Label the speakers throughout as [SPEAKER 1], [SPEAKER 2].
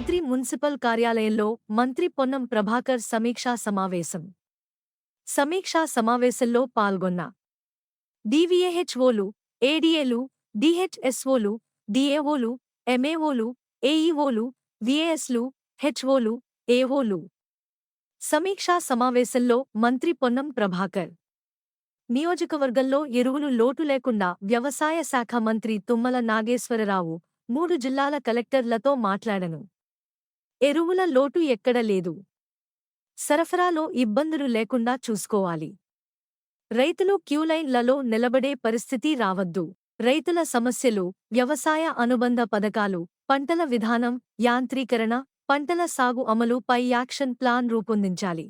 [SPEAKER 1] మంత్రి మున్సిపల్ కార్యాలయంలో మంత్రి పొన్నం ప్రభాకర్ సమీక్షా సమావేశం. సమీక్షా సమావేశంలో పాల్గొన్న డీవీఏహెచ్ఓలు, ఏడీఏలు, డీహెచ్ఎస్ఓలు, డీఏఓలు, ఎంఏఓలు, ఏఈఓలు, వీఏఎస్లు, హెచ్ఓలు, ఏఓలు. సమీక్షా సమావేశంలో మంత్రి పొన్నం ప్రభాకర్ నియోజకవర్గంలో ఎరువులు లోటు లేకుండా వ్యవసాయ శాఖ మంత్రి తుమ్మల నాగేశ్వరరావు 3 జిల్లాల కలెక్టర్లతో మాట్లాడను. ఎరువుల లోటు ఎక్కడ లేదు. సరఫరాలో ఇబ్బందులు లేకుండా చూసుకోవాలి. రైతులు క్యూలైన్లలో నిలబడే పరిస్థితి రావద్దు. రైతుల సమస్యలు, వ్యవసాయ అనుబంధ పథకాలు, పంటల విధానం, యాంత్రీకరణ, పంటల సాగు అమలుపై యాక్షన్ ప్లాన్ రూపొందించాలి.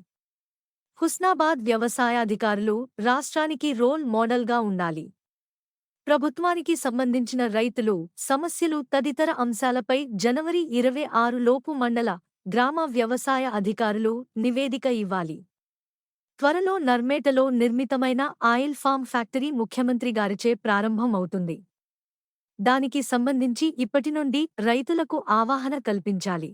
[SPEAKER 1] హుస్నాబాద్ వ్యవసాయాధికారులు రాష్ట్రానికి రోల్ మోడల్గా ఉండాలి. ప్రభుత్వానికి సంబంధించిన రైతులు సమస్యలు తదితర అంశాలపై జనవరి 26 లోపు మండల, గ్రామ వ్యవసాయ అధికారులు నివేదిక ఇవ్వాలి. త్వరలో నర్మేటలో నిర్మితమైన ఆయిల్ ఫామ్ ఫ్యాక్టరీ ముఖ్యమంత్రి గారిచే ప్రారంభం అవుతుంది. దానికి సంబంధించి ఇప్పటి నుండి రైతులకు అవగాహన కల్పించాలి.